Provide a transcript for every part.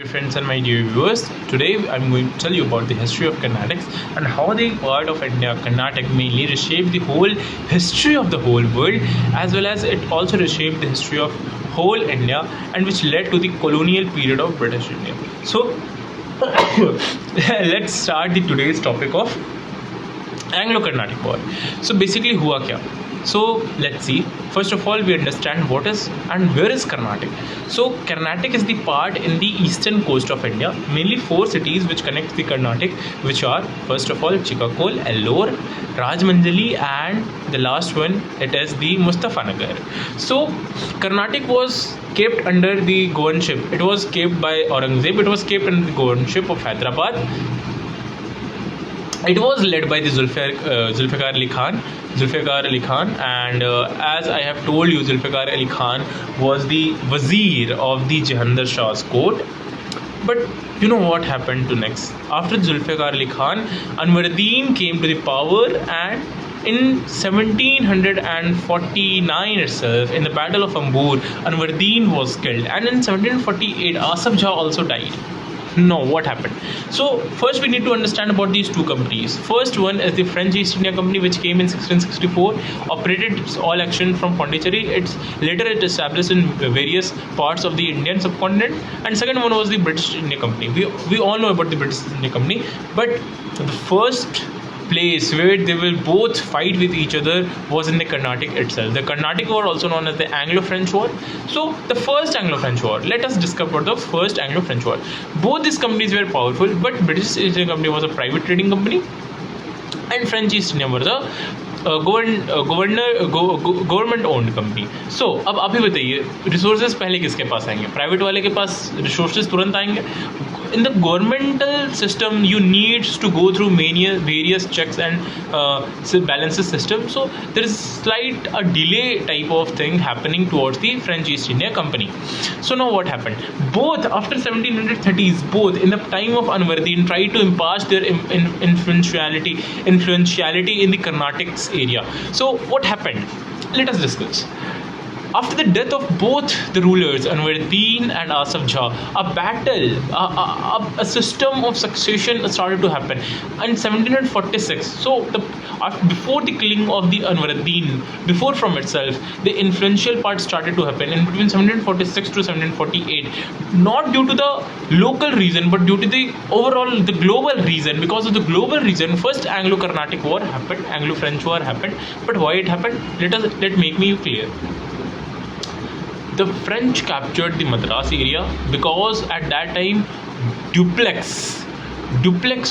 Dear friends and my dear viewers, today I'm going to tell you about the history of Carnatics and how the part of India, Carnatic, mainly reshaped the whole history of the whole world, as well as it also reshaped the history of whole India, and which led to the colonial period of British India. So let's start the today's topic of Anglo-Carnatic War. So basically, हुआ क्या? So let's see. First of all, we understand what is and where is Carnatic. So Carnatic is the part in the eastern coast of India. Mainly four cities which connect the Carnatic, which are first of all Chikakol, Ellore, Rajmanjali, and the last one it is the Mustafanagar. So Carnatic was kept under the governorship. It was kept by Aurangzeb. It was kept under the governorship of Hyderabad. It was led by the Zulfikar Ali Khan, and as I have told you, Zulfikar Ali Khan was the Wazir of the Jahandar Shah's court. But you know what happened to next? After Zulfikar Ali Khan, Anwaruddin came to the power, and in 1749 itself, in the Battle of Ambur, Anwaruddin was killed, and in 1748, Asaf Jah also died. No, what happened? So first we need to understand about these two companies. First one is the French East India Company, which came in 1664, operated all action from Pondicherry. Later it established in various parts of the Indian subcontinent. And second one was the British India Company. We all know about the British India Company, but the first place where they will both fight with each other was in the Carnatic itself. The Carnatic War, also known as the Anglo-French War. So the first Anglo-French War. Let us discover the first Anglo-French War. Both these companies were powerful, but British East India Company was a private trading company, and French East India was a government owned company. So अब आप ही बताइए, resources पहले किसके पास आएंगे? Private वाले के पास resources तुरंत आएंगे. In the governmental system, you need to go through various checks and balances system. So there is a delay type of thing happening towards the French East India Company. So now what happened? Both after 1730s, both in the time of Anwaruddin tried to impart their influentiality in the Carnatic's area. So what happened? Let us discuss. After the death of both the rulers, Anwaruddin and Asaf Jah, a battle, a system of succession started to happen. In 1746, so before the killing of the Anwaruddin, before from itself, the influential part started to happen in between 1746 to 1748. Not due to the local reason, but due to the overall, the global reason. Because of the global reason, first Anglo-Carnatic War happened, Anglo-French War happened. But why it happened? Let make me clear. The French captured the Madras area because at that time Dupleix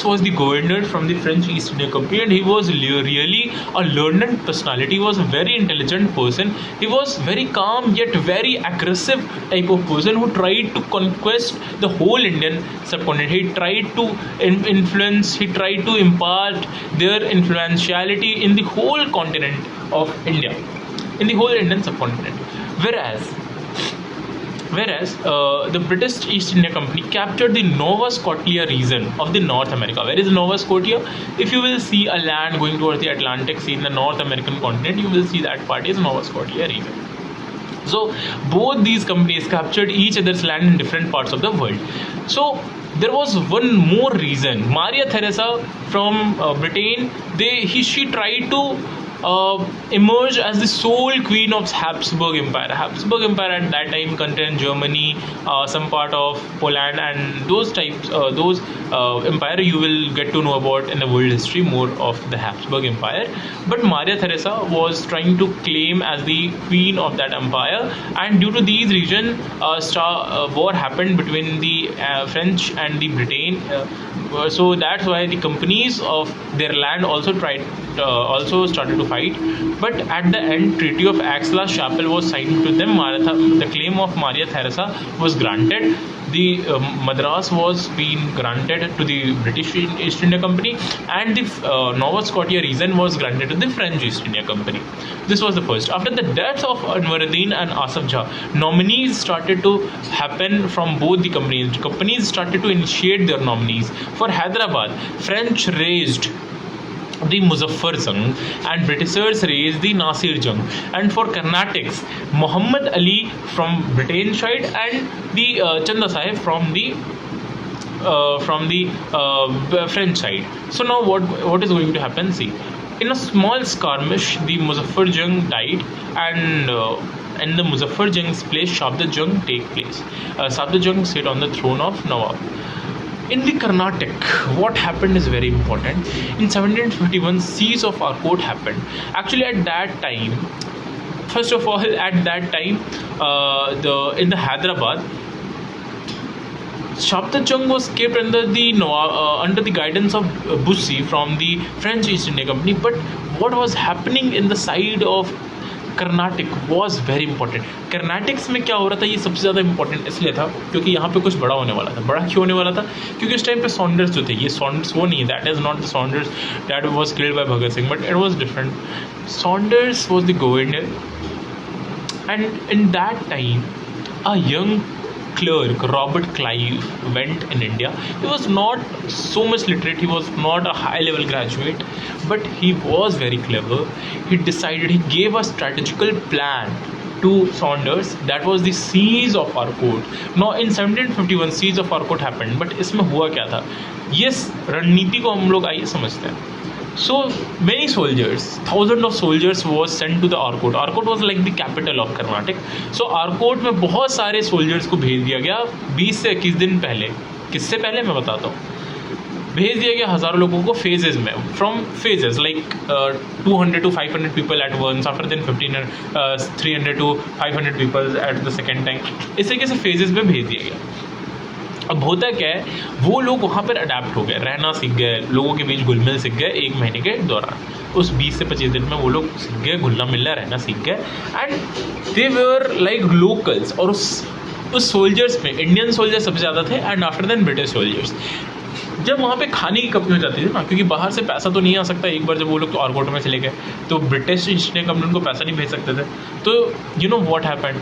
was the governor from the French East India Company, and he was really a learned personality. He was a very intelligent person. He was very calm yet very aggressive type of person who tried to conquest the whole Indian subcontinent. He tried to influence, he tried to impart their influentiality in the whole continent of India, in the whole Indian subcontinent. Whereas the British East India Company captured the Nova Scotia region of the North America. Where is Nova Scotia? If you will see a land going towards the Atlantic Sea in the North American continent, you will see that part is Nova Scotia region. So both these companies captured each other's land in different parts of the world. So there was one more reason. Maria Theresa from Britain, she tried to emerged as the sole queen of Habsburg Empire. Habsburg Empire at that time contained Germany, some part of Poland, and those empire you will get to know about in the world history more of the Habsburg Empire. But Maria Theresa was trying to claim as the queen of that empire, and due to these reasons, war happened between the French and the Britain. So that's why the companies of their land also started to fight. But at the end, Treaty of Aix-la-Chapelle was signed to them. The claim of Maria Theresa was granted. The Madras was being granted to the British East India Company, and the Nova Scotia region was granted to the French East India Company. This was the first. After the death of Anwaruddin and Asaf Jah, nominees started to happen from both the companies. Companies started to initiate their nominees. For Hyderabad, French raised the Muzaffar Jung, and Britishers raised the Nasir Jung. And for Carnatics, Muhammad Ali from Britain side and the Chanda Sahib from the French side. So now what is going to happen? See, in a small skirmish, the Muzaffar Jung died, and in the Muzaffar Jung's place, Shabda Jung take place. Shabda Jung sit on the throne of Nawab. In the Carnatic, what happened is very important. In 1751, siege of Arcot happened. Actually, at that time, first of all, at that time, in the Hyderabad, Shabda Jung was kept under the guidance of Bussy from the French East India Company. But what was happening in the side of Carnatic was very important. Carnatics में क्या हो रहा था, ये सबसे ज़्यादा important इसलिए था क्योंकि यहाँ पे कुछ बड़ा होने वाला था. बड़ा क्यों होने वाला था? क्योंकि उस टाइम पे सॉन्डर्स जो थे, ये सॉन्डर्स वो नहीं, that is not the Saunders that was killed by Bhagat Singh, but it was different. Saunders was the governor, and in that time a young clerk, Robert Clive, went in India. He was not so much literate, he was not a high level graduate, but he was very clever. He decided, he gave a strategical plan to Saunders. That was the siege of Arcot. Now in 1751 siege of Arcot happened, but इसमें हुआ क्या था, ये रणनीति को हम लोग आइए समझते हैं. So many soldiers, thousands of soldiers was sent to the Arcot. Arcot was like the capital of Carnatic. So Arcot में बहुत सारे soldiers को भेज दिया गया 20 से 21 दिन पहले. किससे पहले मैं बताता हूँ. भेज दिया गया हज़ारों लोगों को phases में, from phases like 200 to 500 people at once, after then 300 to 500 people at the second time. इस तरीके से phases में भेज दिया गया. अब होता क्या है, वो लोग वहाँ पर अडेप्ट हो गए, रहना सीख गए, लोगों के बीच घुल मिल सीख गए 1 महीने के दौरान. उस 20 से 25 दिन में वो लोग सीख गए, घुलना मिलना रहना सीख गए, and they were like locals. और उस सोल्जर्स में इंडियन सोल्जर्स सबसे ज़्यादा थे, and after then British soldiers. जब वहाँ पे खाने की कमी हो जाती थी ना, क्योंकि बाहर से पैसा तो नहीं आ सकता, एक बार जब वो लोग तो आरकोट में चले गए तो ब्रिटिश ईस्ट इंडिया कंपनी उनको पैसा नहीं भेज सकते थे. तो यू नो व्हाट हैपेंड,